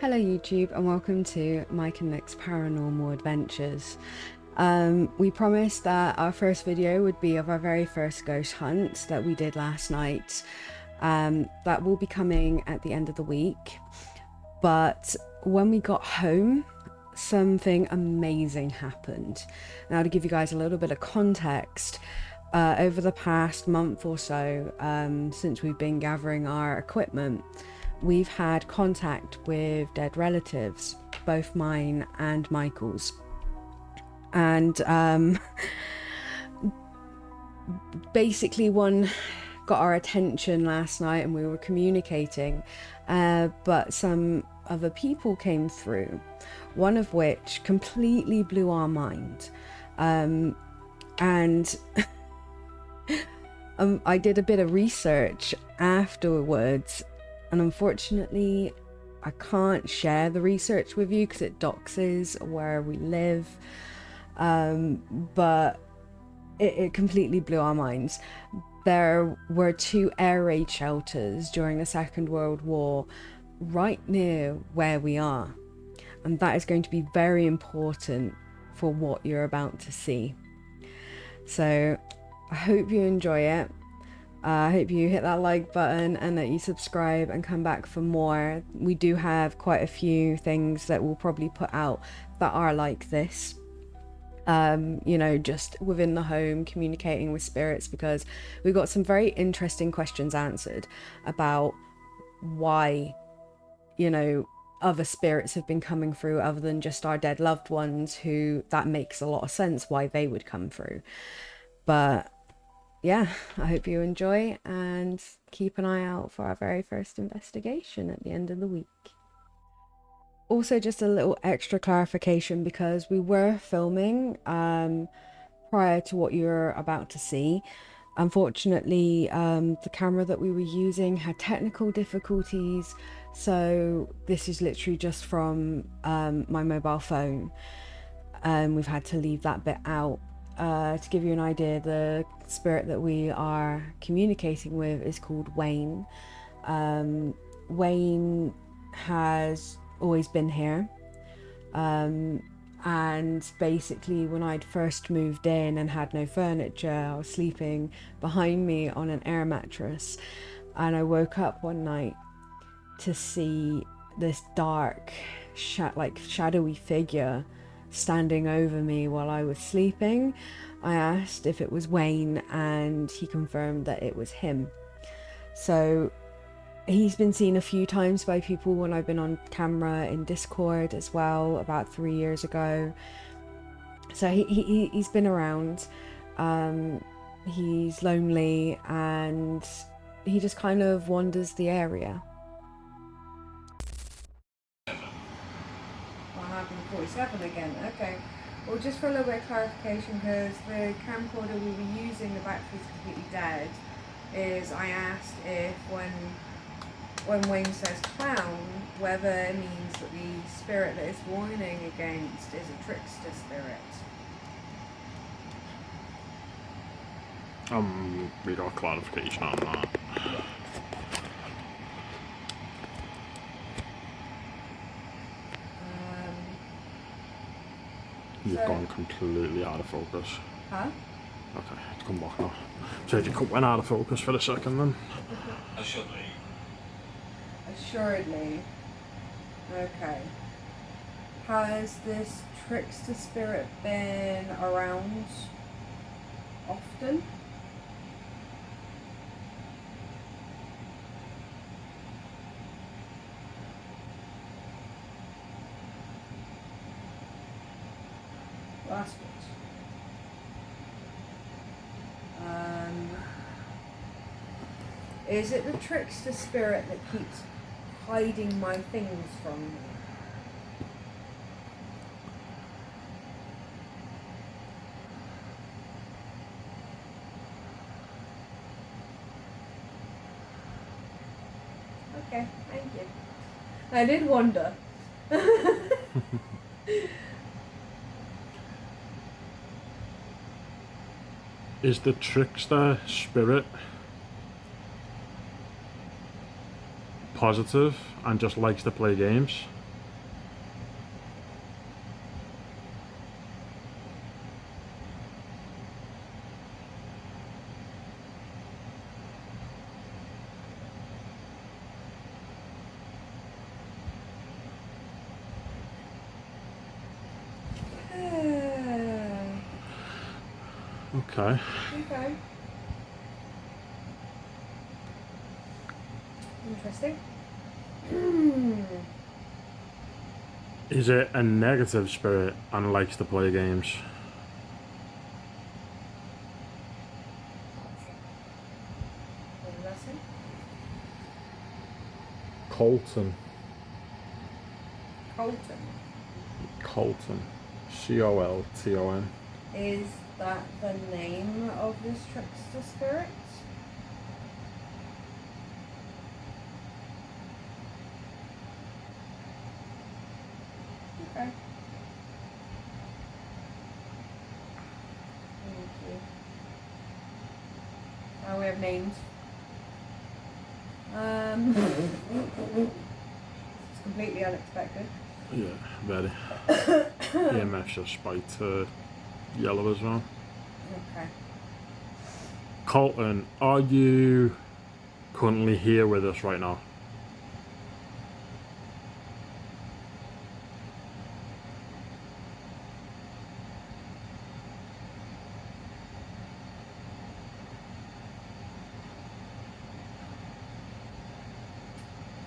Hello YouTube and welcome to Mike and Nick's Paranormal Adventures. We promised that our first video would be of our very first ghost hunt that we did last night. That will be coming at the end of the week. But when we got home, something amazing happened. Now, to give you guys a little bit of context, over the past month or so, since we've been gathering our equipment, we've had contact with dead relatives, both mine and Michael's. And basically one got our attention last night and we were communicating, but some other people came through, one of which completely blew our mind. And I did a bit of research afterwards, and unfortunately I can't share the research with you because it doxes where we live, but it completely blew our minds. There were two air raid shelters during the Second World War right near where we are, and that is going to be very important for what you're about to see. So I hope you enjoy it. I hope you hit that like button and that you subscribe and come back for more. We do have quite a few things that we'll probably put out that are like this. You know, just within the home, communicating with spirits, because we got some very interesting questions answered about why, you know, other spirits have been coming through other than just our dead loved ones, who that makes a lot of sense why they would come through. But yeah, I hope you enjoy and keep an eye out for our very first investigation at the end of the week. Also, just a little extra clarification, because we were filming prior to what you're about to see. Unfortunately, the camera that we were using had technical difficulties, so this is literally just from my mobile phone. We've had to leave that bit out. To give you an idea, the spirit that we are communicating with is called Wayne. Wayne has always been here, and basically when I'd first moved in and had no furniture, I was sleeping behind me on an air mattress, and I woke up one night to see this dark shadowy figure standing over me while I was sleeping. I asked if it was Wayne and he confirmed that it was him. So he's been seen a few times by people when I've been on camera in Discord as well, about 3 years ago. So he's been around. He's lonely and he just kind of wanders the area. 147 again, okay. Well, just for a little bit of clarification, because the camcorder we were using, the battery's completely dead, is I asked if when Wayne says clown, whether it means that the spirit that it's warning against is a trickster spirit. We got clarification on that. You've gone completely out of focus. Huh? Okay, it's come back now. So you went out of focus for a second then? Assuredly. Assuredly. Okay. Has this trickster spirit been around often? That's good. Is it the trickster spirit that keeps hiding my things from me? Okay, thank you. I did wonder. Is the trickster spirit positive and just likes to play games? Okay. Okay. Interesting. Is it a negative spirit and likes to play games? What did I say? Colton. Colton. Colton. Colton. Is that the name of this trickster spirit? Okay. Thank you. Oh, we have names. It's completely unexpected. Yeah, very. EMF just spiked yellow as well. Okay. Colton, are you currently here with us right now?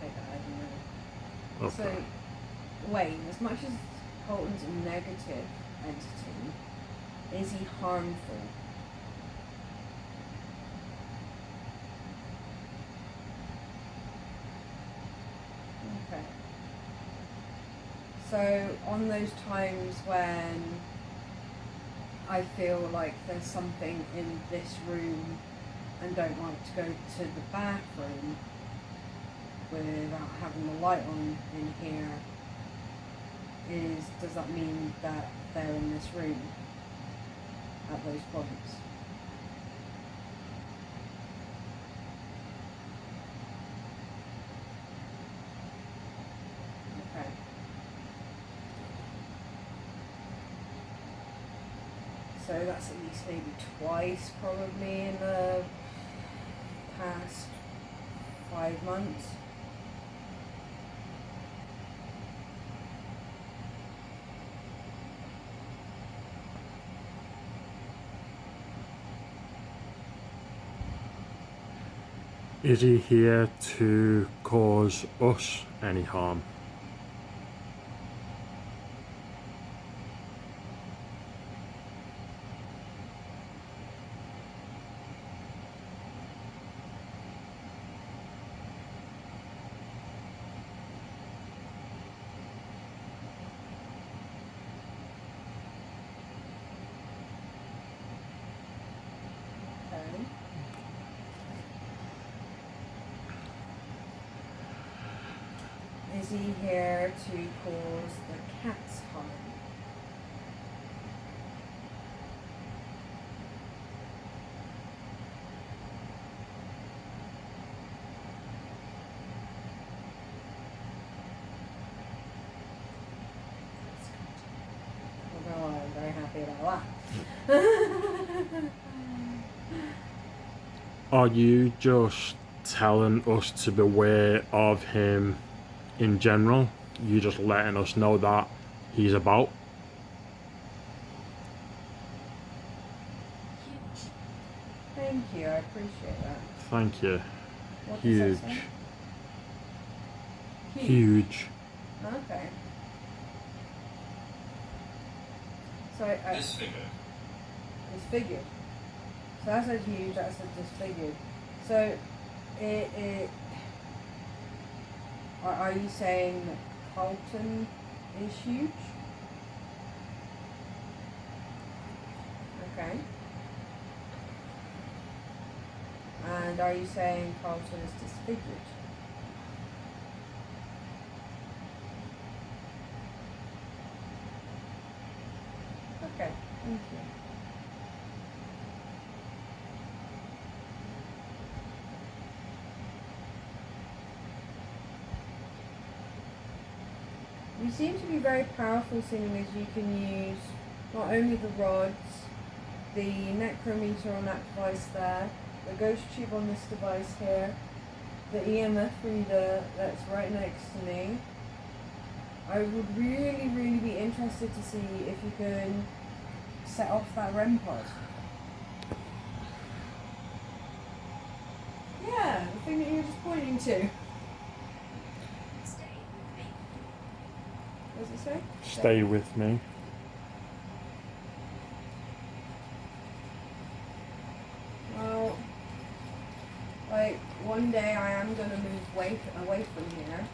Take that as a no. Okay. So, Wayne, as much as Colton's a negative entity, is he harmful? Okay. So, on those times when I feel like there's something in this room and don't like to go to the bathroom without having the light on in here, does that mean that they're in this room at those points? Okay. So that's at least maybe twice probably in the past 5 months. Is he here to cause us any harm? Okay. Is he here to cause the cat's harm? Well, I'm very happy about that. Are you just telling us to beware of him in general? You just letting us know that he's about? Thank you, I appreciate that. Thank you. What does Huge. that say? Huge. Okay. So Disfigured. disfigured. So that said huge, that said disfigured. So are you saying that Colton is huge? Okay. And are you saying Colton is disfigured? Okay, thank you. You seem to be very powerful, seeing as you can use not only the rods, the necrometer on that device there, the ghost tube on this device here, the EMF reader that's right next to me. I would really, really be interested to see if you can set off that REM pod. Me too. What does it say? Stay with me. Well, like, one day I am going to move away from here.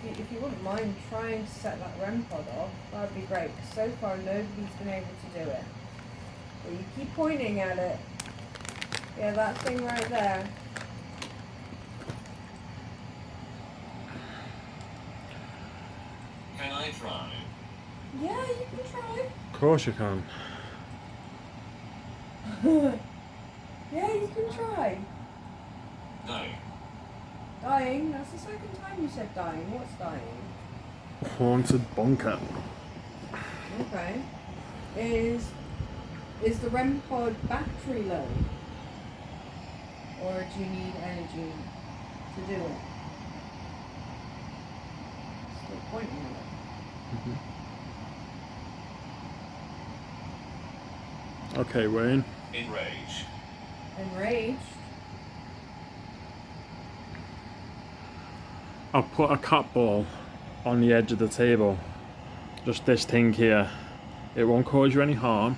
If you wouldn't mind trying to set that REM pod off, that'd be great. 'Cause so far nobody's been able to do it. But you keep pointing at it. Yeah, that thing right there. Can I try? Yeah, you can try. Of course you can. Yeah, you can try. Dying. Dying? That's the second time you said dying. What's dying? Haunted bunker. Okay. Is the REM pod battery low? Or do you need energy to do it? Still pointing at it. Okay, Wayne. Enraged. Enraged? I've put a cat ball on the edge of the table. Just this thing here. It won't cause you any harm,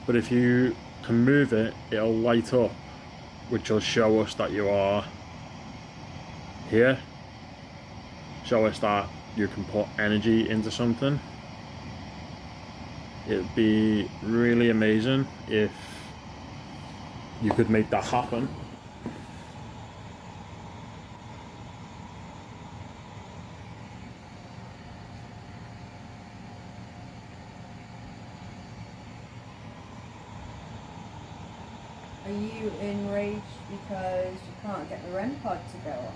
but if you can move it, it'll light up, which will show us that you are here. Show us that you can put energy into something. It'd be really amazing if you could make that happen. Are you enraged because you can't get the REM pod to go off?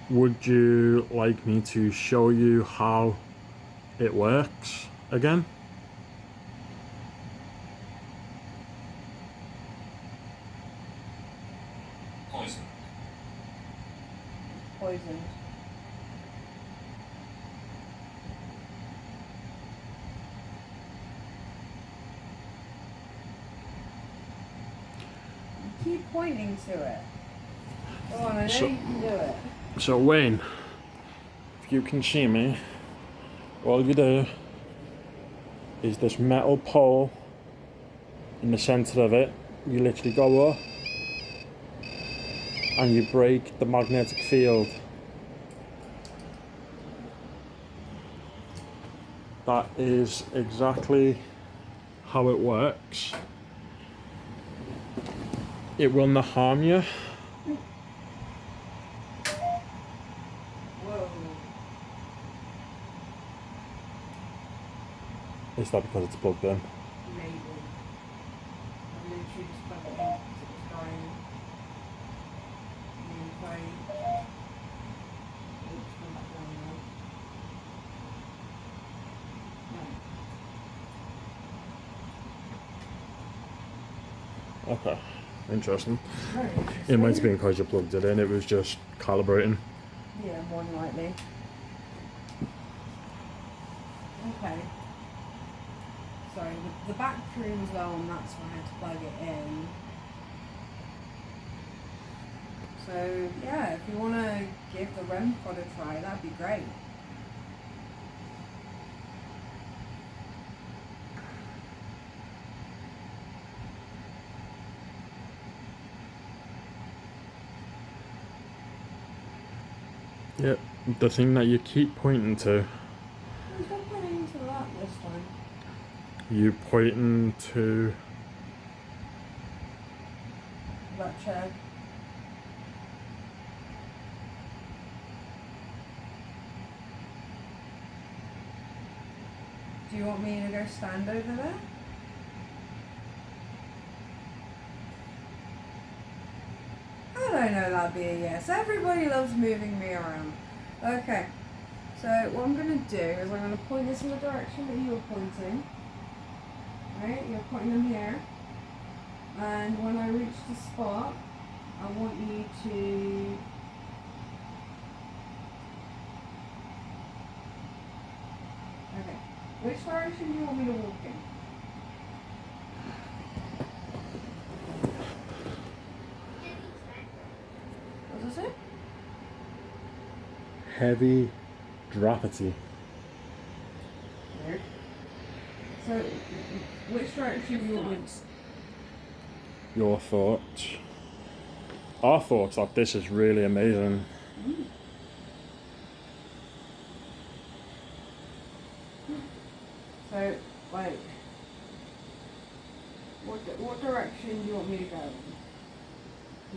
Would you like me to show you how it works again? Poison. Poisoned. You keep pointing to it. Go on, I know So- you can do it. So Wayne, if you can see me, all you do is this metal pole in the center of it. You literally go up and you break the magnetic field. That is exactly how it works. It will not harm you. Whoa. Is that because it's plugged in? Maybe. I literally just plugged it in because it was dying. And if I... Oops, come back down now. Okay, interesting. Very interesting. It might have been because you plugged it in, it was just calibrating. Yeah, more than likely. Okay. Sorry, the battery was low and that's why I had to plug it in. So, yeah, if you want to give the REM pod a try, that'd be great. Yep, the thing that you keep pointing to, Who's not pointing to that this time? you pointing to That chair. Do you want me to go stand over there? I don't know, that'd be a yes. Everybody loves moving me around. Okay, so what I'm going to do is I'm going to point this in the direction that you're pointing. Right, you're pointing them here. And when I reach the spot, I want you to direction do you want me to walk in? What does it say? Heavy drappity. Weird. So, which direction do you want me to? Your thoughts? Our thoughts that this is really amazing. So, like, what direction do you want me to go in?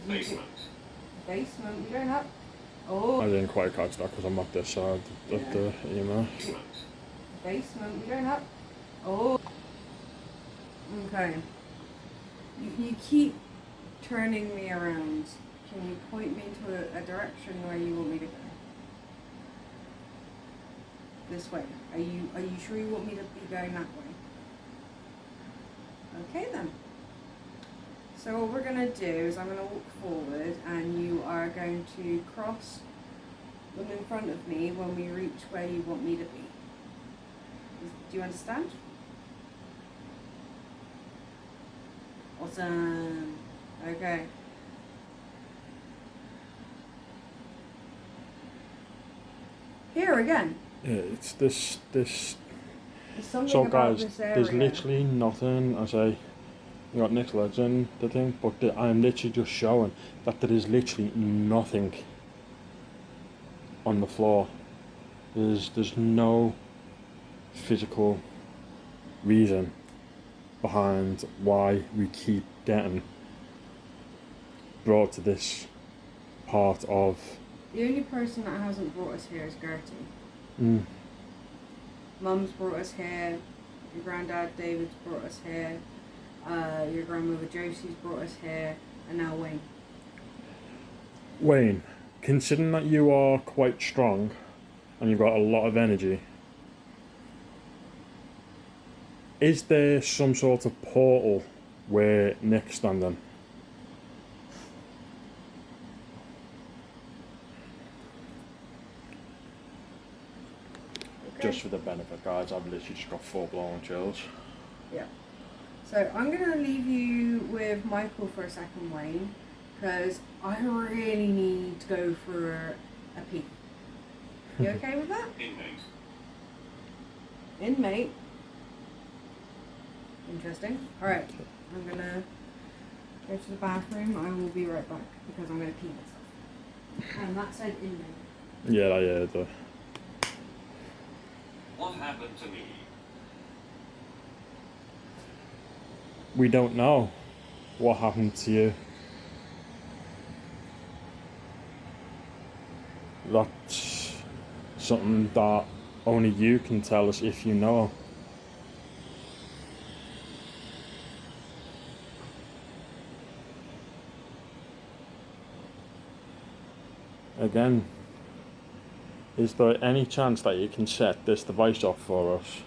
Basement. Basement? We don't have... Oh! I didn't quite catch that because I'm at this side of the email. Basement. Basement? We don't have... Oh! Okay. You keep turning me around. Can you point me to a direction where you want me to go? This way. Are you sure you want me to be going that way? Okay then. So what we're going to do is I'm going to walk forward and you are going to cross them in front of me when we reach where you want me to be. Do you understand? Awesome. Okay. Here again. Yeah, it's this. There's something So about guys, this area. there's literally nothing. I say, you got Nick's legs in the thing, but I'm literally just showing that there is literally nothing on the floor. There's no physical reason behind why we keep getting brought to this part of. The only person that hasn't brought us here is Gertie. Mm. Mum's brought us here. Your granddad David's brought us here. Your grandmother Josie's brought us here, and now Wayne. Wayne, considering that you are quite strong and you've got a lot of energy, is there some sort of portal where Nick's standing? Okay. Just for the benefit, guys, I've literally just got full-blown chills. Yeah. So I'm gonna leave you with Michael for a second, Wayne, because I really need to go for a pee. You okay with that? Inmate. Inmate. Interesting. Alright, I'm gonna go to the bathroom. I will be right back because I'm gonna pee myself. And that said inmate. Yeah, I heard that. What happened to me? We don't know what happened to you. That's something that only you can tell us if you know. Again, is there any chance that you can set this device up for us?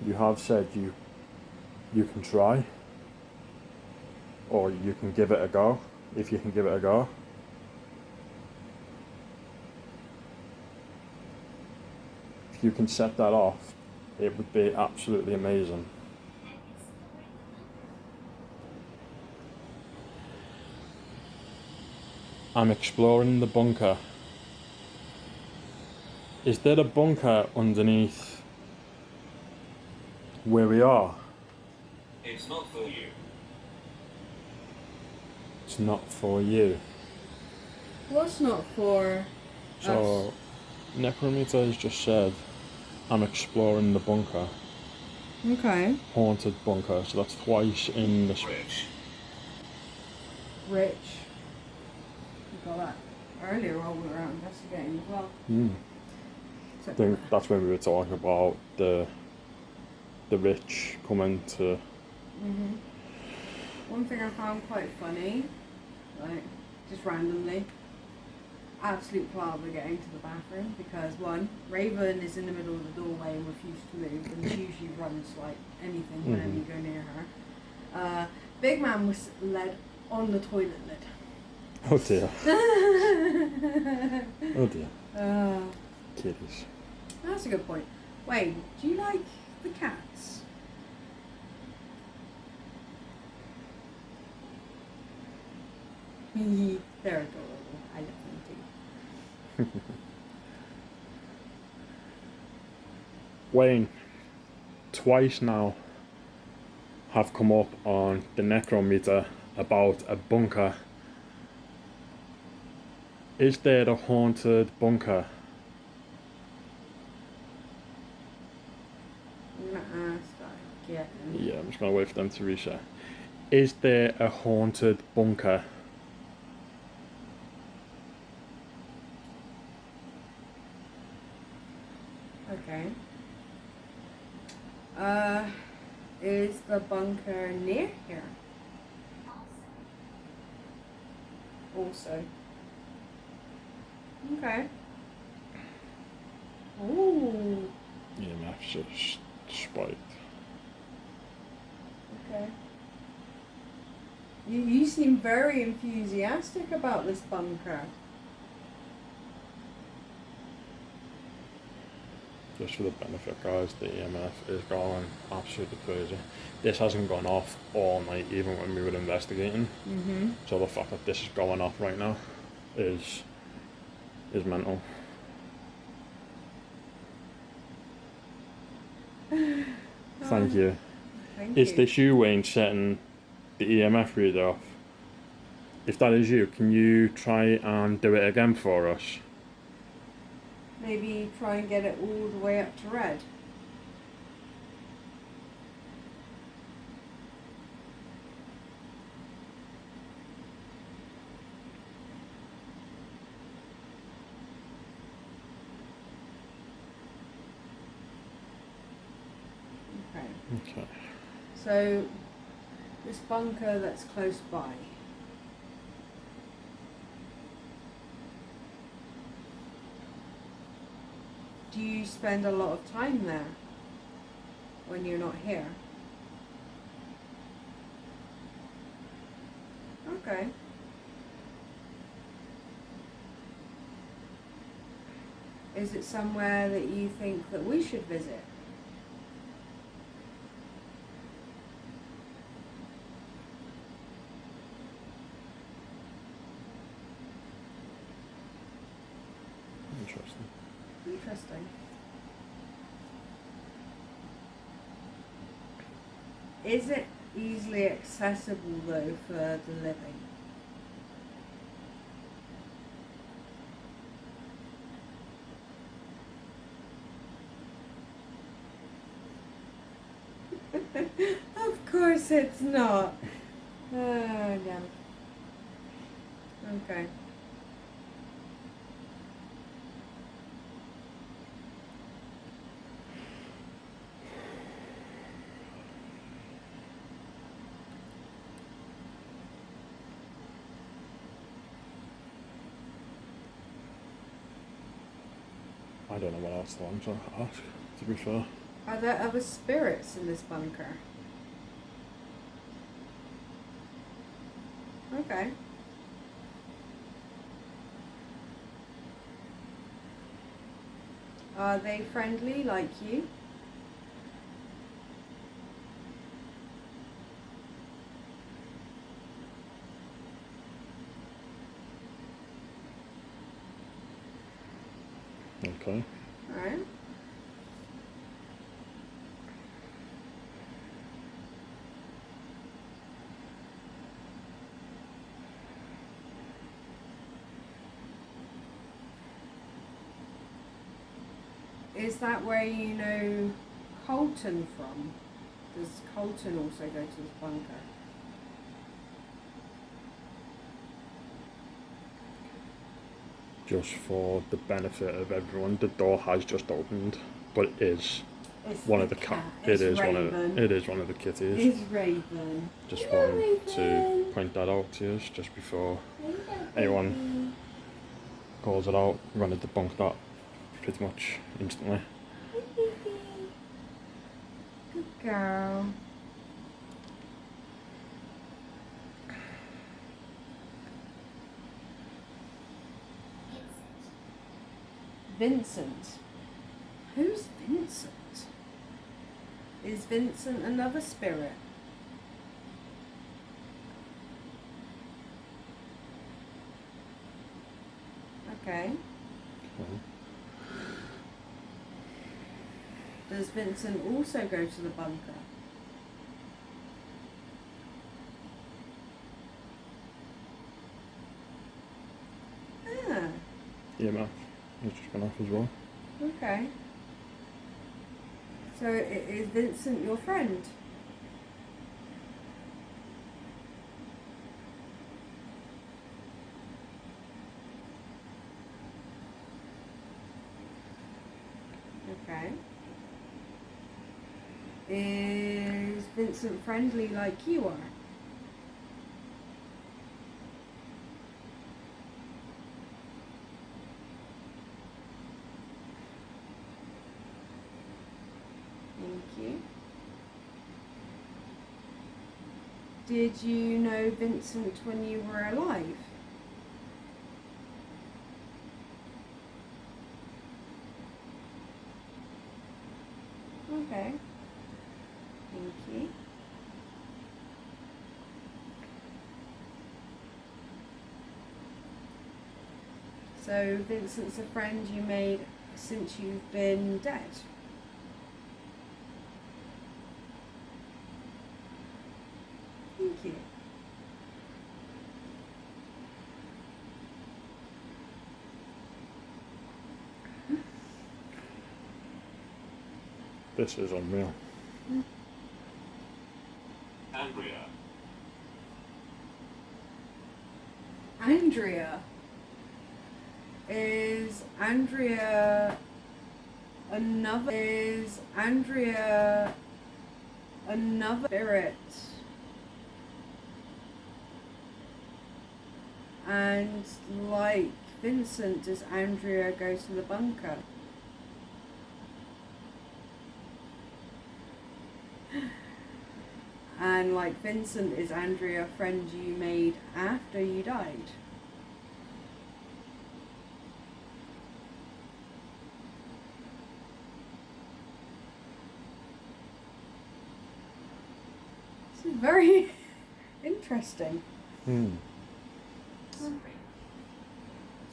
You have said you can try, or you can give it a go, if you can give it a go. If you can set that off, it would be absolutely amazing. I'm exploring the bunker. Is there a bunker underneath where we are? It's not for you. It's not for you. What's not for So, Necrometer has just said, I'm exploring the bunker. Okay. Haunted bunker, so that's twice in this. Rich. Rich. We got that earlier while we were out investigating as well. So, I think that's when we were talking about the rich coming to. One thing I found quite funny, like just randomly, absolute palaver getting to the bathroom because one, Raven is in the middle of the doorway and refuses to move and she usually runs like anything whenever you go near her. Big man was led on the toilet lid. Oh dear. Oh dear. Uh, Kitties. that's a good point. Wait, do you like the cats? They're adorable. I love them too. Wayne, twice now have come up on the necrometer about a bunker. Is there a haunted bunker? Nuh-uh, start getting. Yeah, I'm just gonna wait for them to reset. Is there a haunted bunker? Okay. Is the bunker near here? Also. Okay. Ooh. EMF's just spiked. Okay. You seem very enthusiastic about this bunker. Just for the benefit, guys, the EMF is going absolutely crazy. This hasn't gone off all night, even when we were investigating. Mm-hmm. So the fact that this is going off right now is mental. Thank you. Thank Is you. this you, Wayne, setting the EMF reader off? If that is you, can you try and do it again for us? Maybe try and get it all the way up to red. Okay. Okay. So, this bunker that's close by. Do you spend a lot of time there when you're not here? Okay. Is it somewhere that you think that we should visit? Interesting. Interesting. Is it easily accessible though for the living? Of course it's not. Oh, damn. Okay. I don't know what else to answer, ask, to be fair. Are there other spirits in this bunker? Okay. Are they friendly like you? Okay. Alright. Is that where you know Colton from? Does Colton also go to this bunker? Just for the benefit of everyone, the door has just opened, but it is It's one of the the cat. it It's is Raven. it is one of the kitties. It's Raven. Just Hello, wanted to Raven. point that out to you just before Hello, anyone baby. calls it out. We're going to debunk that pretty much instantly. Hi, baby. Good girl. Vincent. Who's Vincent? Is Vincent another spirit? Okay. Does Vincent also go to the bunker? Ah, Yeah, man. It's just gone off as well. okay. So is Vincent your friend? Okay. Is Vincent friendly like you are? Thank you. Did you know Vincent when you were alive? Okay. Thank you. So Vincent's a friend you made since you've been dead? Thank you. This is unreal. Andrea. Andrea. Is Andrea another spirit? And like Vincent, does Andrea go to the bunker? And like Vincent, is Andrea a friend you made after you died? This is very interesting.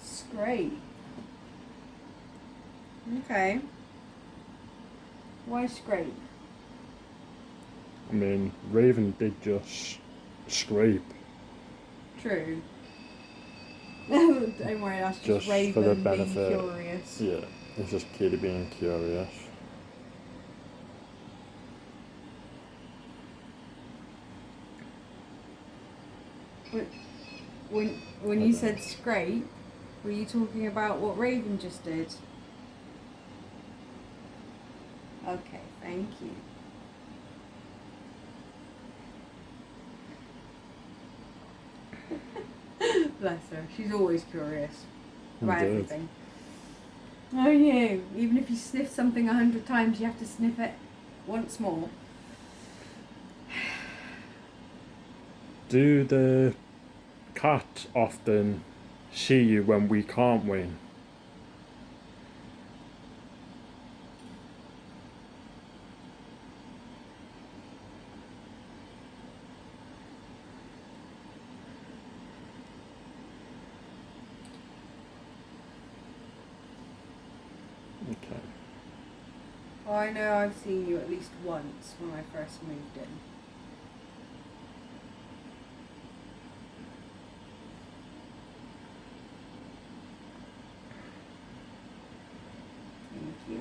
Scrape. Okay. Why scrape? I mean, Raven did just scrape. True. Don't worry, that's just Just Raven for the being benefit. curious. Yeah, it's just Kitty being curious. When you said scrape, were you talking about what Raven just did? Okay, thank you. Bless her. She's always curious about Indeed. everything. Oh, you. Even if you sniff something 100 times, you have to sniff it once more. Do the cats often see you when we can't win? Okay. Oh, I know I've seen you at least once when I first moved in. Thank you.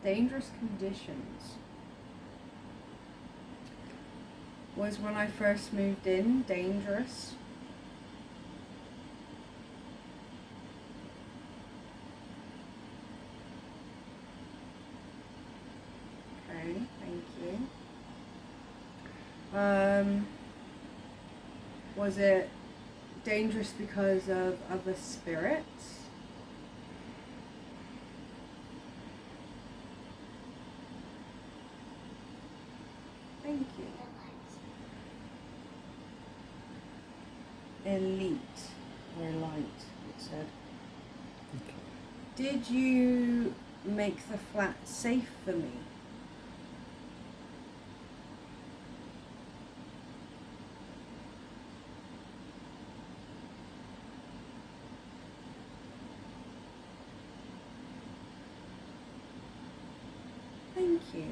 Dangerous conditions. Was when I first moved in dangerous? Okay, thank you. Was it dangerous because of other spirits? Thank you. Elite or light, it said. Did you make the flat safe for me? Thank you.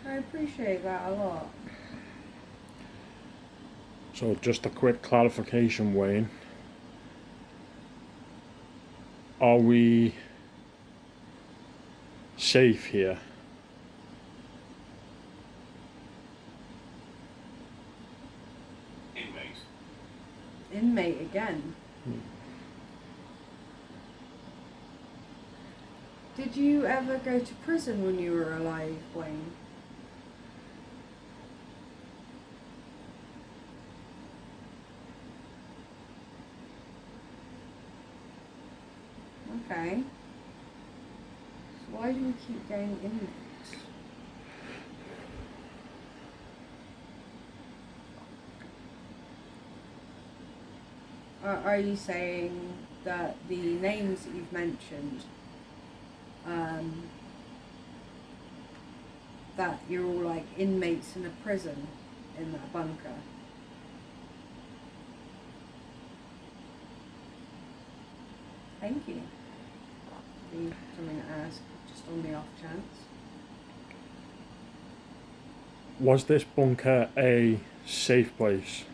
I appreciate that a lot. So just a quick clarification, Wayne. Are we safe here? Inmate. Inmate again. Did you ever go to prison when you were alive, Wayne? Okay. So why do we keep getting inmates? Are you saying that the names that you've mentioned, that you're all like inmates in a prison in that bunker? Thank you. Be something to ask, just on the off chance. Was this bunker a safe place?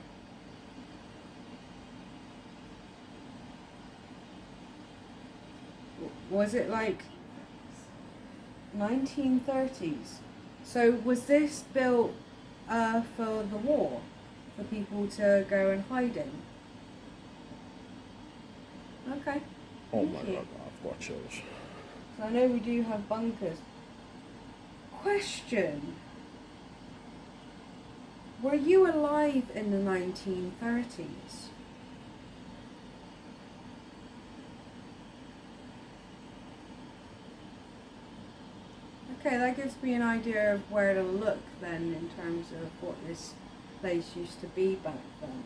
Was it like 1930s? So was this built for the war? For people to go and hide in? Okay. Oh Thank my you. god, I've got chills. So I know we do have bunkers. Question. Were you alive in the 1930s? Okay, that gives me an idea of where to look then in terms of what this place used to be back then.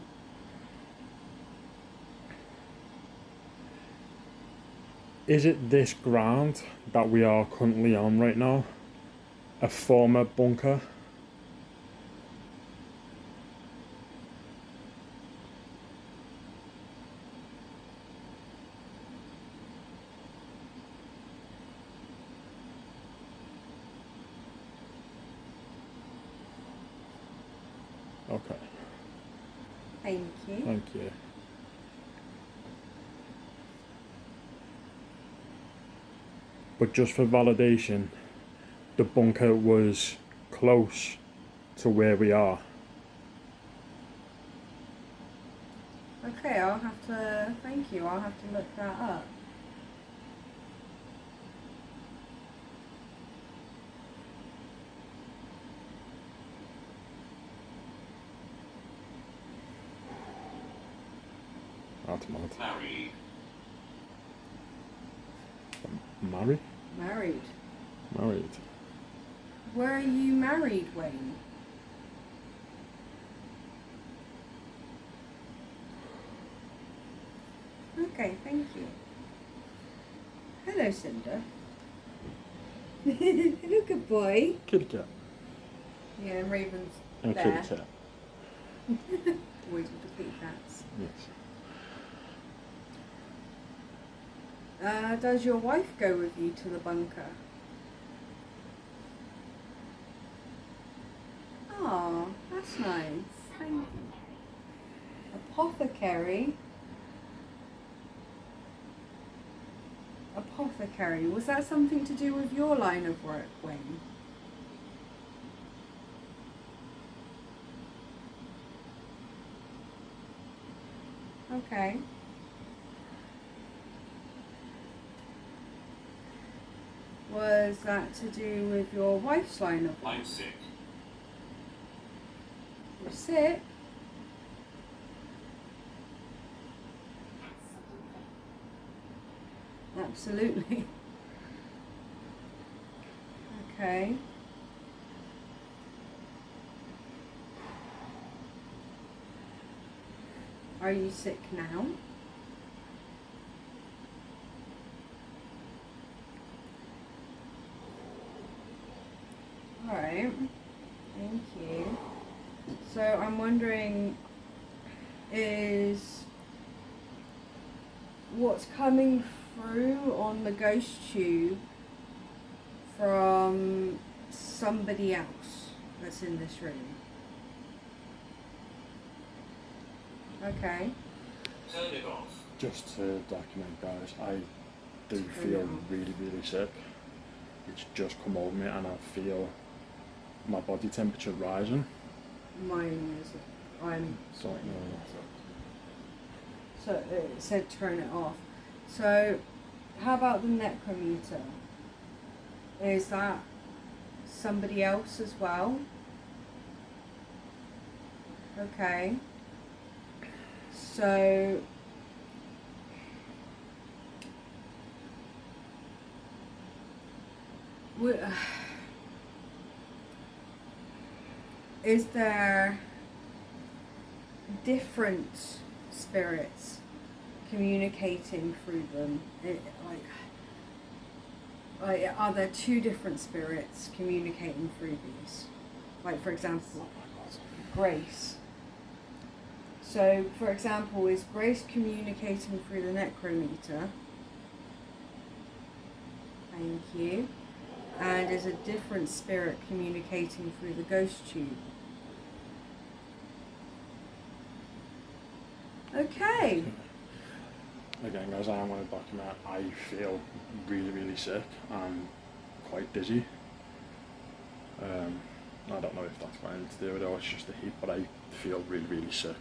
Is it this ground that we are currently on right now a former bunker? Okay, Thank you. thank you. But just for validation, the bunker was close to where we are. Okay, I'll have to, thank you, I'll have to look that up. That's mad. Married. Married? Married. Married. Were you married, Wayne? Okay, thank you. Hello, Cinder. Hello, good boy. Kitty cat. Yeah, and Raven's And there. kitty cat. Always with the kitty cats. Yes. Does your wife go with you to the bunker? Oh, that's nice. Thank you. Apothecary. Apothecary. Was that something to do with your line of work, Wayne? Okay. Was that to do with your wife's line of work? I'm sick. You're sick? Absolutely. Okay. Are you sick now? Right. Thank you. So I'm wondering, is what's coming through on the ghost tube from somebody else that's in this room? Okay. Turn it off. Just to document, guys, I do feel really, really sick. It's just come over me and I feel my body temperature rising. Mine is. I'm. So, So it said turn it off. So, how about the necrometer? Is that somebody else as well? Okay. So, is there different spirits communicating through them? Like, are there two different spirits communicating through these? Like, for example, Grace. So, for example, is Grace communicating through the necrometer? Thank you. And is a different spirit communicating through the ghost tube? Okay. Again, guys, I am going to document. I feel really, really sick and quite dizzy. I don't know if that's got anything to do with it or it's just the heat, but I feel really, really sick.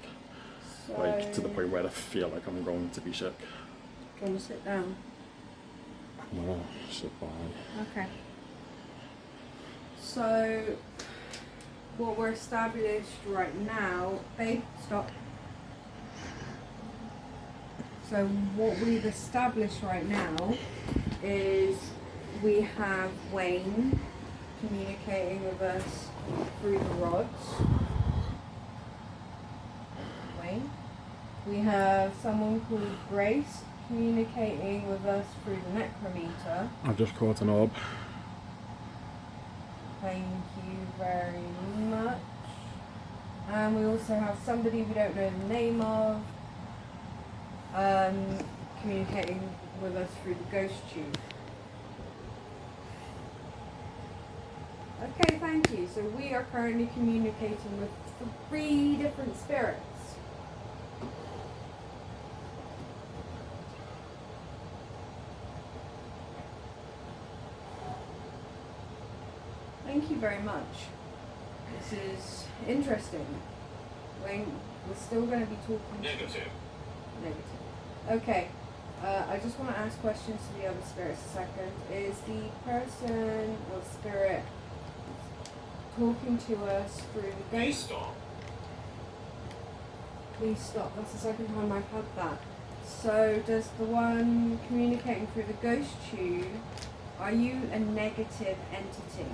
So, Like, to the point where I feel like I'm going to be sick. do you want to sit down? I'm going to sit by. Okay. So, what we're established right now, babe, stop. So what we've established right now is we have Wayne communicating with us through the rods. Wayne. We have someone called Grace communicating with us through the necrometer. I've just caught an orb. Thank you very much. And we also have somebody we don't know the name of communicating with us through the ghost tube. Okay, thank you. So we are currently communicating with 3 different spirits. Thank you very much. This is interesting. We're still going to be talking. Negative. Negative. Okay. I just want to ask questions to the other spirits a second. Is the person or spirit talking to us through the Please ghost? stop. Please stop. That's the second time I've had that. So does the one communicating through the ghost tube, are you a negative entity?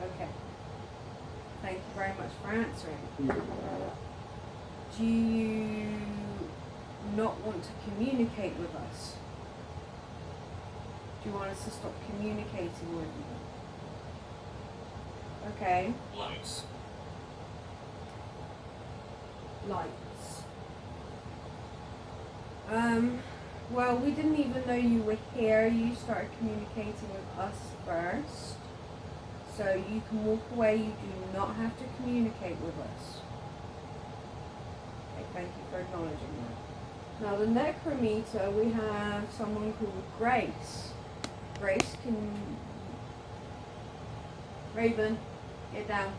Okay. Thank you very much for answering. Do you not want to communicate with us? Do you want us to stop communicating with you? Okay. Lights. Lights. Well, we didn't even know you were here. You started communicating with us first. So you can walk away. You do not have to communicate with us. Okay, thank you for acknowledging that. Now the necrometer, we have someone called Grace. Grace, can... Raven, get down.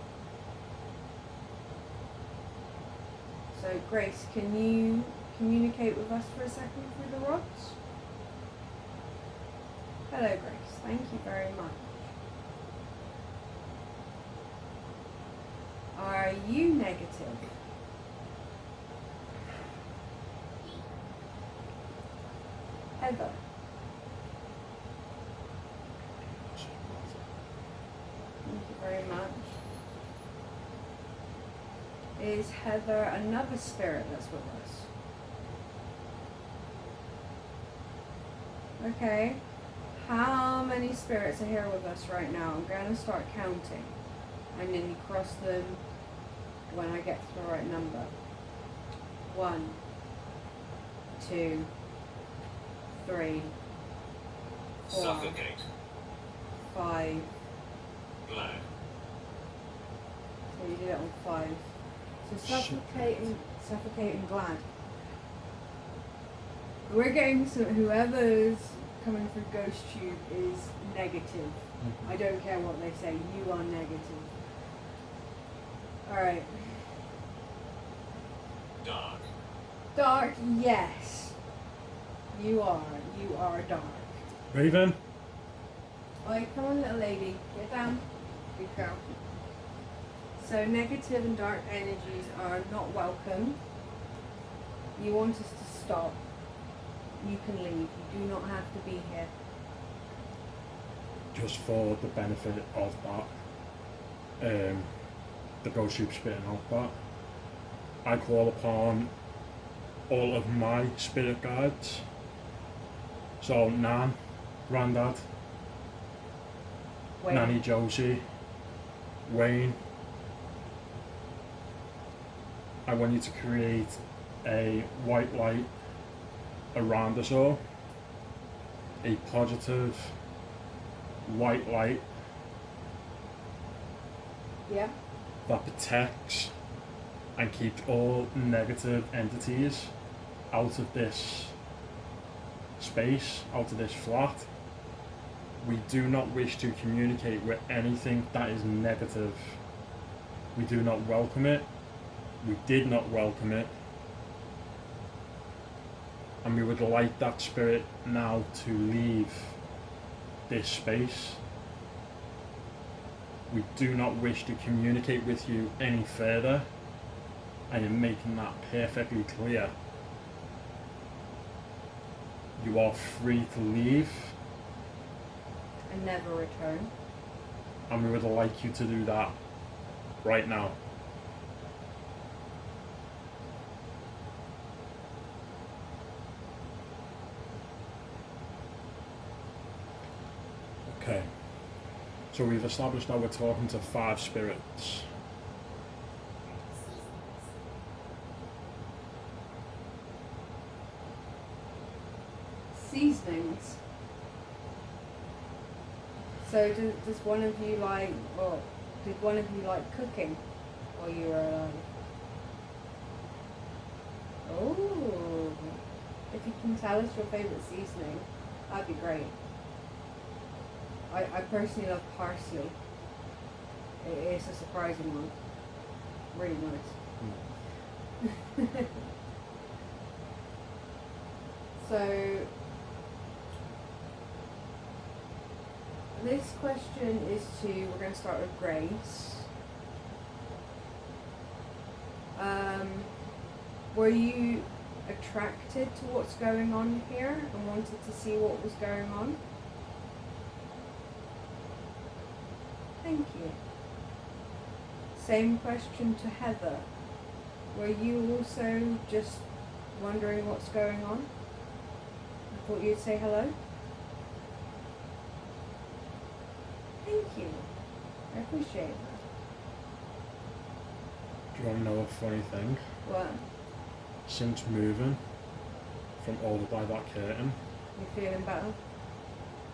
So Grace, can you communicate with us for a second through the rods? Hello Grace, thank you very much. Are you negative? Heather. Thank you very much. Is Heather another spirit that's with us? Okay. How many spirits are here with us right now? I'm going to start counting. And then you cross them when I get to the right number. 1, 2, 3, 4, Suffocate. 5. Glad. So you did it on 5. So suffocate and glad. We're getting some, whoever's coming through Ghost Tube is negative. I don't care what they say, you are negative. Alright. Dark. Dark, yes. You are dark. Raven? Alright, come on little lady, get down. Good girl. So negative and dark energies are not welcome. You want us to stop. You can leave. You do not have to be here. Just for the benefit of that, the ghost tube spitting out that, I call upon all of my spirit guides. So Nan, Grandad, Wait. Nanny Josie, Wayne. I want you to create a white light around us all, a positive white light Yeah. that protects and keeps all negative entities out of this space, out of this flat. We do not wish to communicate with anything that is negative. We do not welcome it. We did not welcome it. And we would like that spirit now to leave this space. We do not wish to communicate with you any further. I am making that perfectly clear. You are free to leave, And never return. and we would like you to do that right now. Okay, so we've established that we're talking to 5 spirits. Seasonings. So does one of you like, or did one of you like cooking while you were alive? Oh, if you can tell us your favourite seasoning, that'd be great. I personally love parsley. It is a surprising one. Really nice. So, this question is we're going to start with Grace. Were you attracted to what's going on here and wanted to see what was going on? Thank you. Same question to Heather. Were you also just wondering what's going on? I thought you'd say hello. Thank you. I appreciate that. Do you want to know a funny thing? What? Since moving from over by that curtain, You feeling better?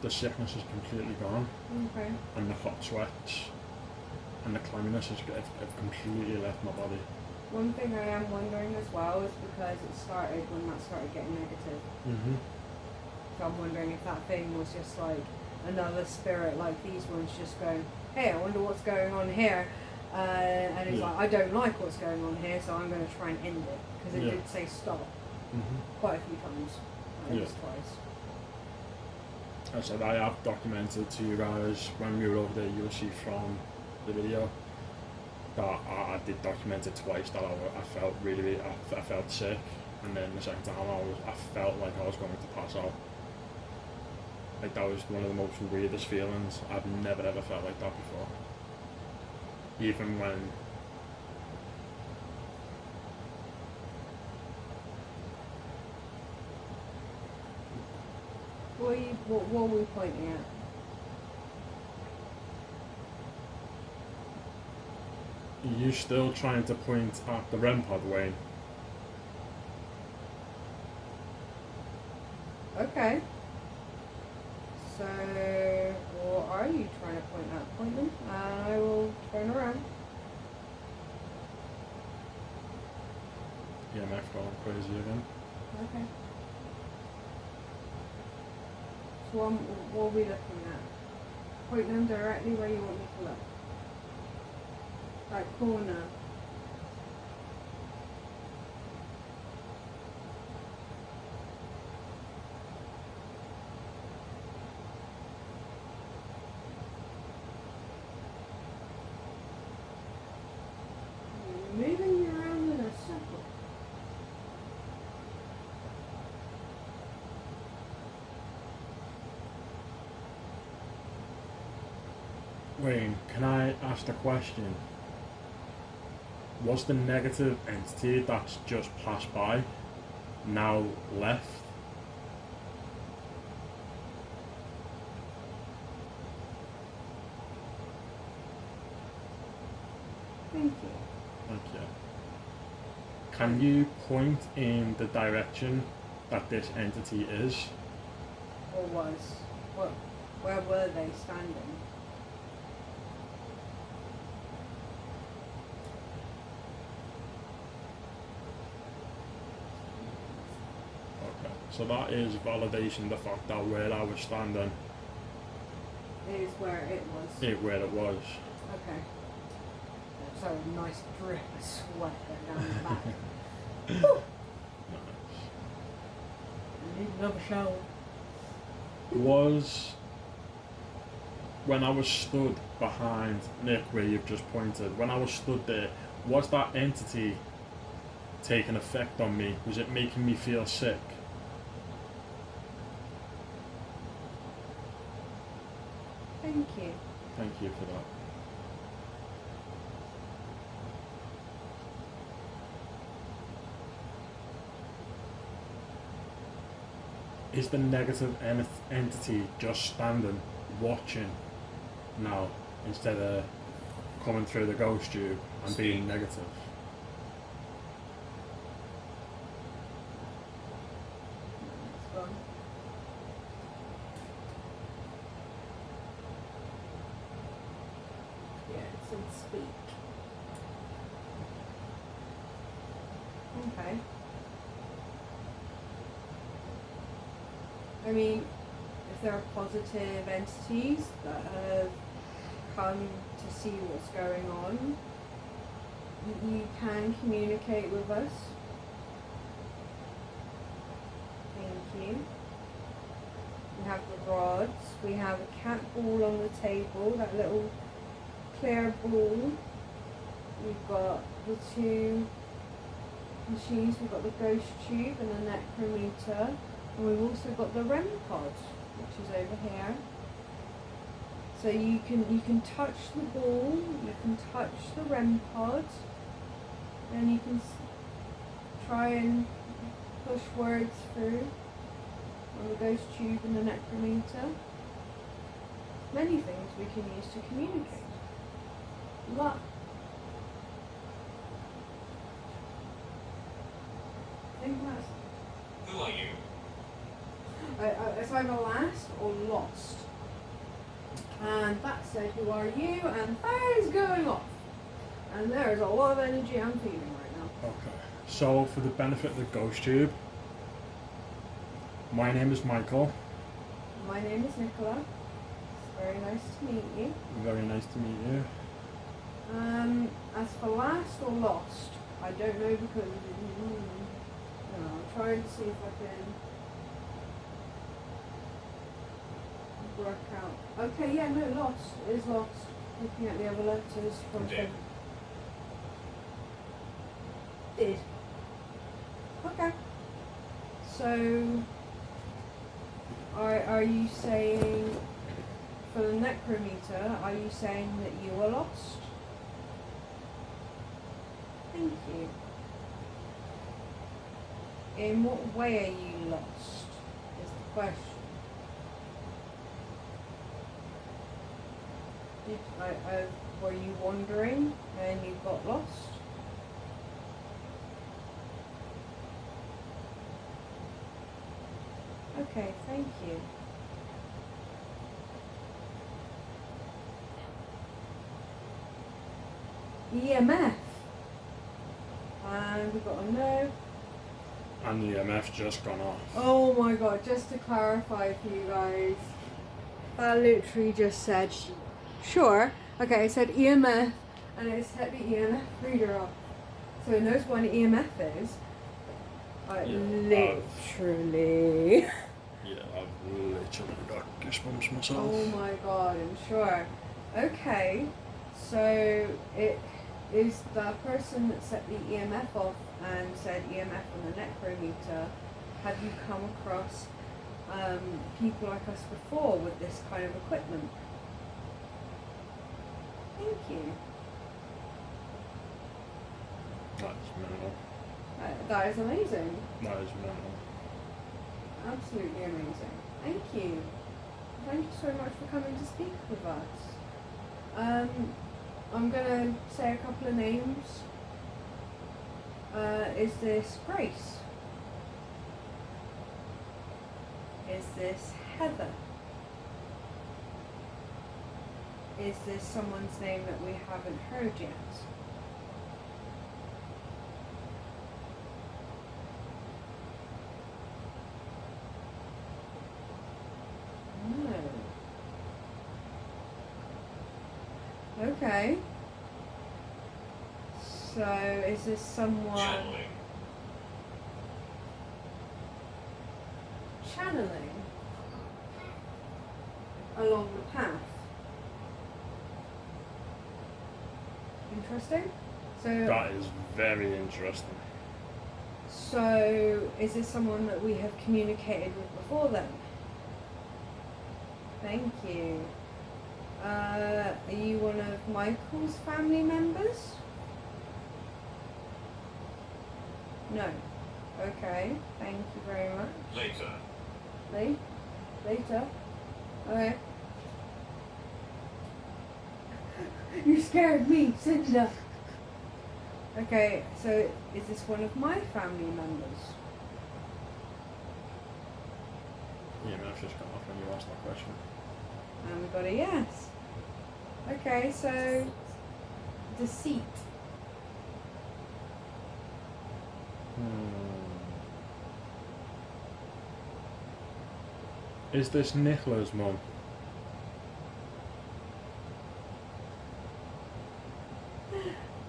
the sickness is completely gone, Okay. and the hot sweats and the clamminess have completely left my body. One thing I am wondering as well is because it started when that started getting negative. Mm-hmm. So I'm wondering if that thing was just like another spirit like these ones just going, hey, I wonder what's going on here. And he's Yeah. like, I don't like what's going on here, so I'm going to try and end it. Because it Yeah. did say stop Mm-hmm. quite a few times. At Yeah. least twice. I said I have documented to you guys when we were over there, you'll see from the video that I did document it twice that I felt really, I felt sick, and then the second time I felt like I was going to pass out. Like that was one of the most weirdest feelings. I've never ever felt like that before. Even when What are we pointing at? Are you still trying to point at the REM pod, Wayne? Okay. So, what are you trying to point at? Point them, and I will turn around. EMF going crazy again. Okay. So, what are we looking at? Point them directly where you want me to look. That corner. You're moving around in a circle. Wayne, can I ask a question? Was the negative entity that's just passed by now left? Thank you. Thank you. Can you point in the direction that this entity is? Or was? What? Where were they standing? Okay. So that is validation the fact that where I was standing Is where it was. is where it was. Okay. So a nice drip of sweat going down the back. Nice. I need another shower. Was when I was stood behind Nick where you've just pointed, when I was stood there, was that entity taking effect on me? Was it making me feel sick? Thank you. Thank you for that. Is the negative entity just standing, watching now, instead of coming through the ghost tube and being negative? It's gone. Yeah, it said speak. Okay. I mean, if there are positive entities that have come to see what's going on, you can communicate with us. Thank you. We have the rods. We have a cat ball on the table, that little clear ball. We've got the two machines. We've got the ghost tube and the necrometer. And we've also got the REM pod, which is over here. So you can touch the ball, you can touch the REM pod, and you can try and push words through on the ghost tube and the necrometer. Many things we can use to communicate. What? I think that's... Who are you? It's either last or lost. And that said, who are you? And that is going off. And there is a lot of energy I'm feeling right now. Okay. So for the benefit of the ghost tube, my name is Michael. My name is Nicola. It's very nice to meet you. Very nice to meet you. As for last or lost, I don't know because I'll try and see if I can work out. Okay, yeah, no, lost. It is lost. Looking at the other letters from Dead. Did. Okay. So, are you saying, for the necrometer, are you saying that you were lost? Thank you. In what way are you lost, is the question. Were you wandering and you got lost? Okay, thank you. EMF. And we got a no. And the EMF just gone off. Oh my god, just to clarify for you guys, that literally just said, sure. Okay, it said EMF, and it set the EMF reader off. So it knows what an EMF is. Literally. Yeah, I've literally got goosebumps myself. Oh my god, I'm sure. Okay, so it is the person that set the EMF off and said EMF on the necrometer. Have you come across people like us before with this kind of equipment? Thank you. That's mental. That is amazing. That is mental. Absolutely amazing. Thank you. Thank you so much for coming to speak with us. I'm gonna say a couple of names. Is this Grace? Is this Heather? Is this someone's name that we haven't heard yet? No. Okay. So, is this someone channeling along the path? Interesting. So That is very interesting. So, is this someone that we have communicated with before then? Thank you. Are you one of Michael's family members? No. Okay. Thank you very much. Later. Later? Okay. You scared me, Cinda. Okay, so is this one of my family members? EMF just gone off when you asked that question. And we got a yes. Okay, so deceit. Is this Nicola's mum?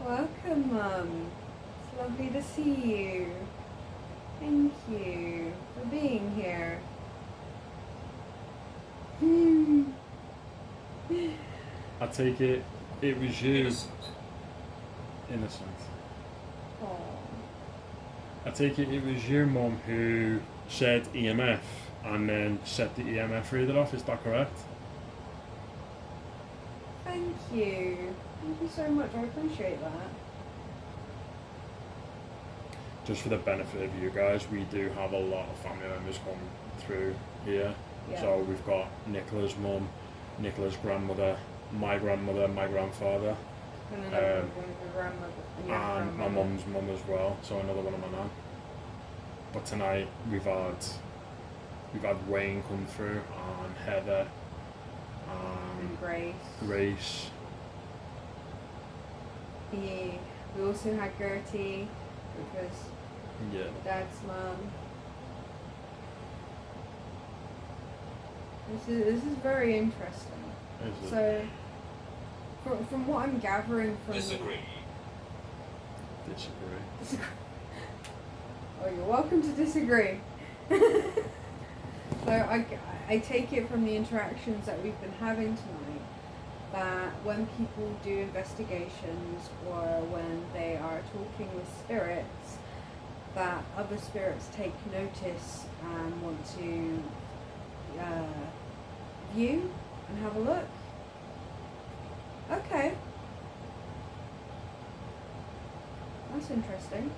Welcome, Mum. It's lovely to see you. Thank you for being here. I take it was you. Innocent. Aww. I take it was your mum who said EMF and then set the EMF reader off, is that correct? Thank you. Thank you so much. I appreciate that. Just for the benefit of you guys, we do have a lot of family members come through here. Yeah. So we've got Nicola's mum, Nicola's grandmother, my grandfather, And another one of your grandmother. and my mum's mum as well, so another one of my nan. But tonight we've had Wayne come through, and Heather, And Grace. Grace. We also had Gertie, which was Yeah. Dad's mum. This is very interesting. Is it? So, from what I'm gathering from Disagree. Disagree. Oh, you're welcome to disagree. So I take it from the interactions that we've been having tonight that when people do investigations or when they are talking with spirits, that other spirits take notice and want to view and have a look. Okay. That's interesting.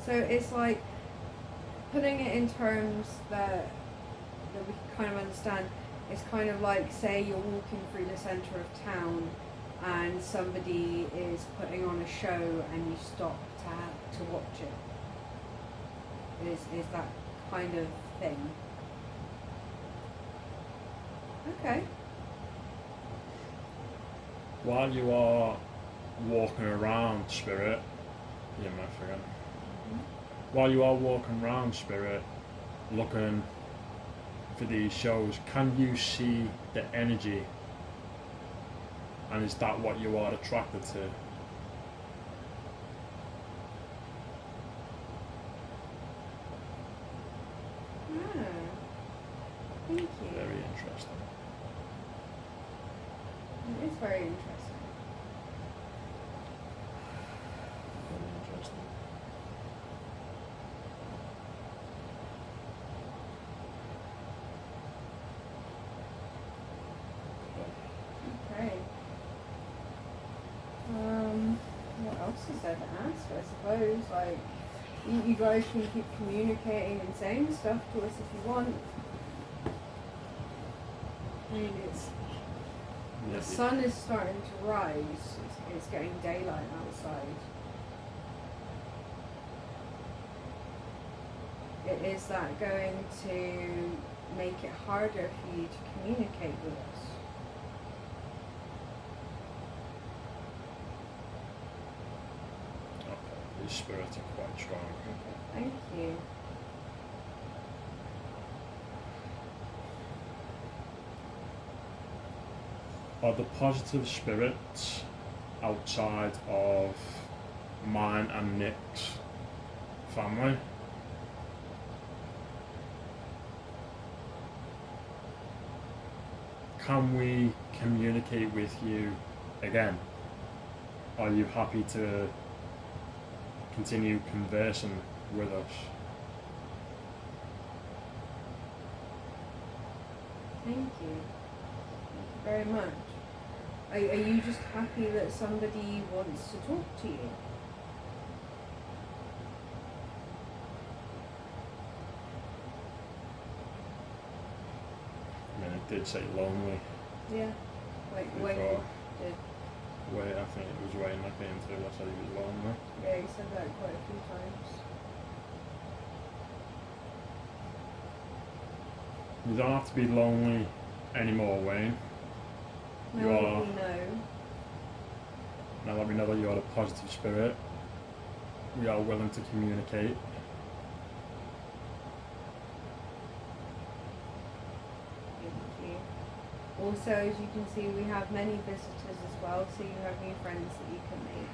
So it's like putting it in terms that we can kind of understand. It's kind of like, say you're walking through the centre of town and somebody is putting on a show and you stop to watch it. Is that kind of thing. Okay. While you are walking around, Spirit, while you are walking around, Spirit, looking for these shows, can you see the energy? And is that what you are attracted to? Thank you. Very interesting. It is very interesting. Very interesting. Okay. What else is there to ask, I suppose? Like, you guys can keep communicating and saying stuff to us if you want. I mean, the sun is starting to rise. It's getting daylight outside. Is that going to make it harder for you to communicate with us? Okay, these spirits are quite strong. Okay, thank you. Are the positive spirits outside of mine and Nick's family? Can we communicate with you again? Are you happy to continue conversing with us? Thank you. Thank you very much. Are you just happy that somebody wants to talk to you? I mean, it did say lonely. Yeah. Wait, Before. did. Wait, I think it was Wayne that came through that said he was lonely. Yeah, you said that quite a few times. You don't have to be lonely anymore, Wayne. Now You that are. we know. Now that we know that you are a positive spirit, we are willing to communicate. Thank you. Also, as you can see, we have many visitors as well, so you have new friends that you can make.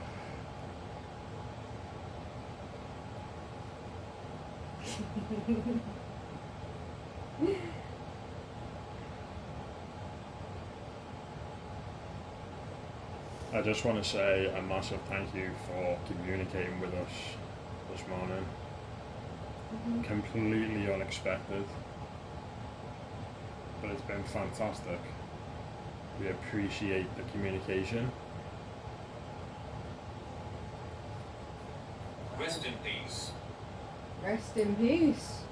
I just want to say a massive thank you for communicating with us this morning. Completely unexpected, but it's been fantastic. We appreciate the communication. Rest in peace. Rest in peace.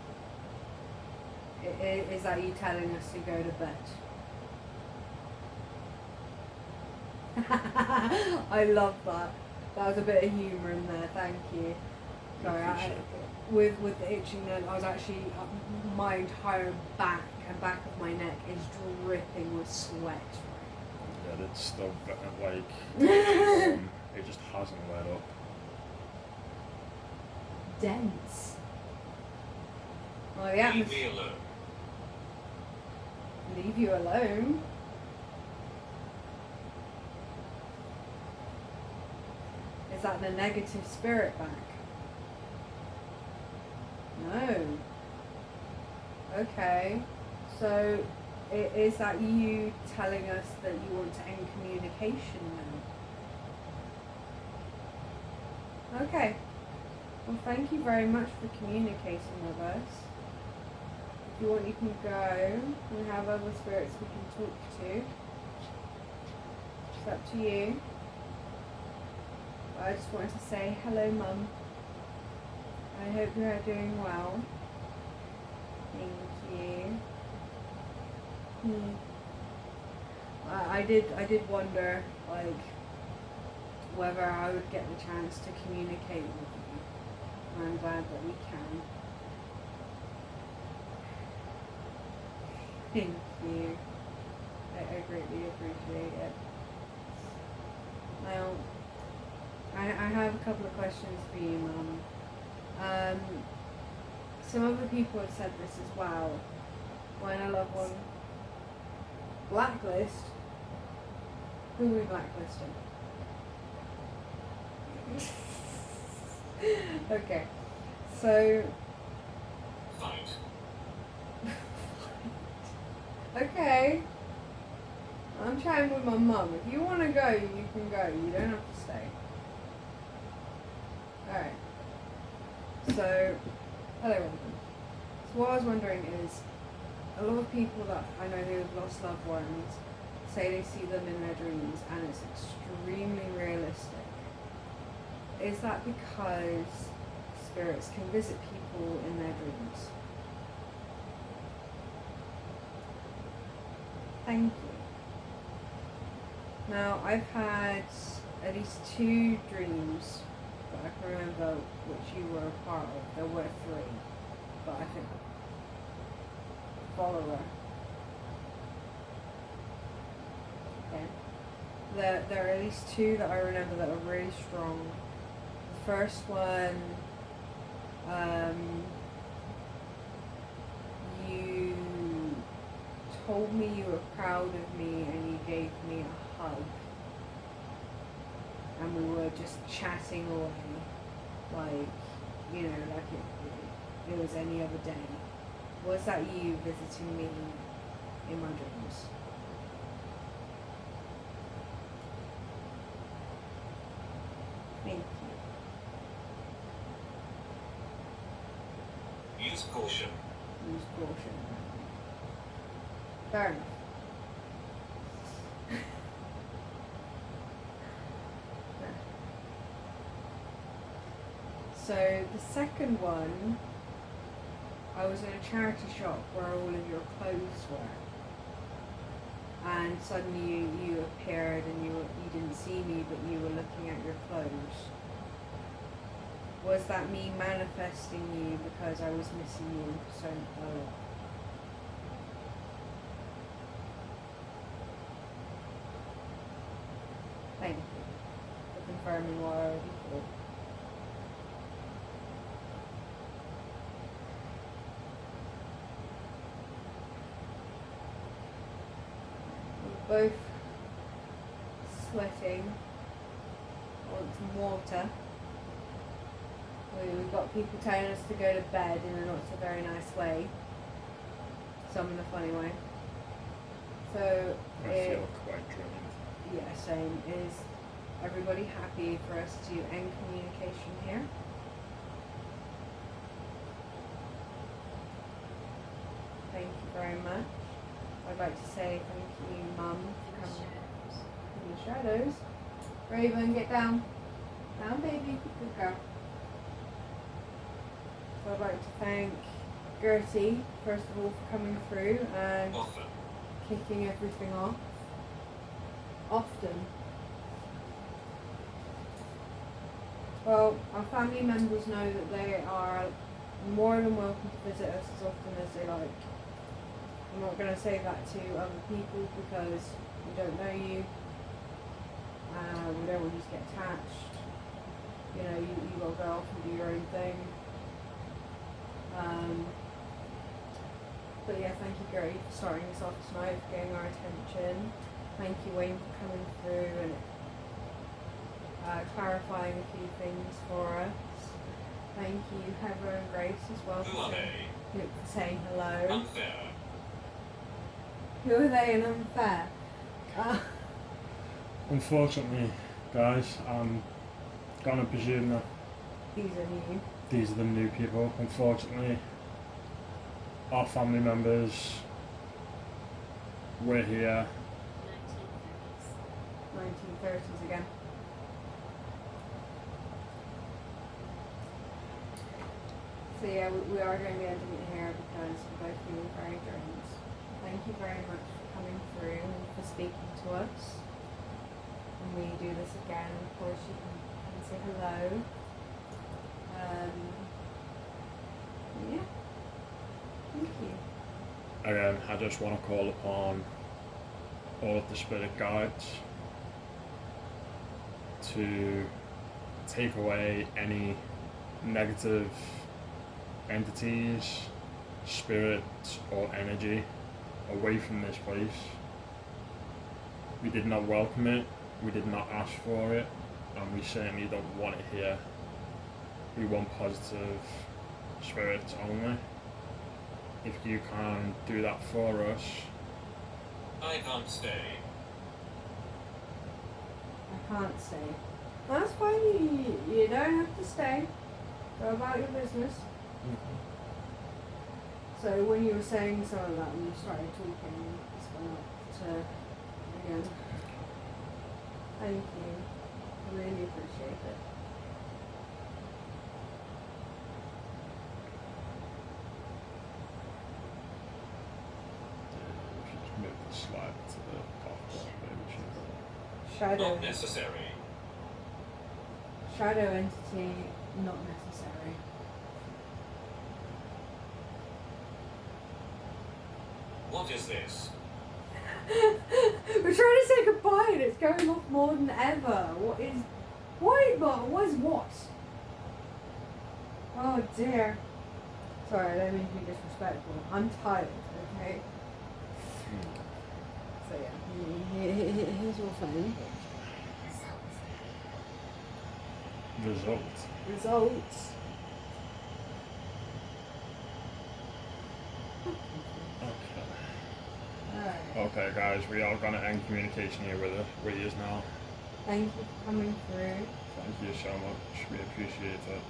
Is that you telling us to go to bed? I love that. That was a bit of humour in there, thank you. Sorry, with the itching then, I was actually, my entire back and back of my neck is dripping with sweat. Yeah, it's still like, it just hasn't let up. Dense. Well, the Leave atmosphere. me alone. Leave you alone. Is that the negative spirit back? No. Okay. So, is that you telling us that you want to end communication now? Okay. Well, thank you very much for communicating with us. If you want, you can go. We have other spirits we can talk to. It's up to you. But I just wanted to say hello, Mum. I hope you are doing well. Thank you. I did wonder, like, whether I would get the chance to communicate with you. I'm glad that we can. Thank you. I greatly appreciate it. Now, I have a couple of questions for you, Mum. Some other people have said this as well. When a loved one blacklist, who are we blacklisting? Okay, so. Fight. Okay. I'm chatting with my mum. If you want to go, you can go. You don't have to stay. Alright. So, hello everyone. So what I was wondering is, a lot of people that I know who have lost loved ones say they see them in their dreams and it's extremely realistic. Is that because spirits can visit people in their dreams? Thank you. Now, I've had at least 2 dreams that I can remember which you were a part of. There were 3, but I think follower. Okay. There are at least 2 that I remember that are really strong. The first one, you told me you were proud of me and you gave me a hug. And we were just chatting away, like, you know, like it was any other day. Was that you visiting me in my dreams? Thank you. Use caution. Use caution. Fair enough. So the second one, I was in a charity shop where all of your clothes were, and suddenly you appeared and you didn't see me, but you were looking at your clothes. Was that me manifesting you because I was missing you so a lot? Thank you for confirming what I already thought. Both sweating, want some water. We've got people telling us to go to bed in a not so very nice way, some in a funny way. So I feel quite drained. yeah, same. Is everybody happy for us to end communication here? Thank you very much. I'd like to say thank you, Mum, for coming in the shadows. Raven, get down. Down, baby. Good girl. So I'd like to thank Gertie, first of all, for coming through and Often. kicking everything off. Often. Well, our family members know that they are more than welcome to visit us as often as they like. I'm not going to say that to other people because we don't know you. We don't want you to get attached. You know, you got to go off and do your own thing. But yeah, thank you, Gary, for starting this off tonight, for getting our attention. Thank you, Wayne, for coming through and clarifying a few things for us. Thank you, Heather and Grace, as well, for saying hello. Unfair. Who are they and unfair? Unfortunately, guys, I'm gonna presume that These are new. these are the new people. Unfortunately, our family members were here. 1930s again. So yeah, we are going to be ending it here because we're both feeling very drained. Thank you very much for coming through and for speaking to us. When we do this again, of course, you can say hello. Yeah. Thank you. Again, I just want to call upon all of the spirit guides to take away any negative entities, spirits, or energy away from this place. We did not welcome it, we did not ask for it, and we certainly don't want it here. We want positive spirits only. If you can do that for us. I can't stay. I can't stay. That's fine, you don't have to stay. Go about your business. So when you were saying some of that, when you started talking, you just went up to again. Thank you. I really appreciate it. Just move the slide to the top one, maybe. Shadow. Not necessary. Shadow entity, not necessary. What is this? We're trying to say goodbye and it's going off more than ever. What is... Why, Mark? What is what? Oh dear. Sorry, I don't mean to be disrespectful. I'm tired, okay? So yeah, here's your phone. Results. Results. Okay. Alright. Okay, guys, we are gonna end communication here with you now. Thank you for coming through. Thank you so much. We appreciate it.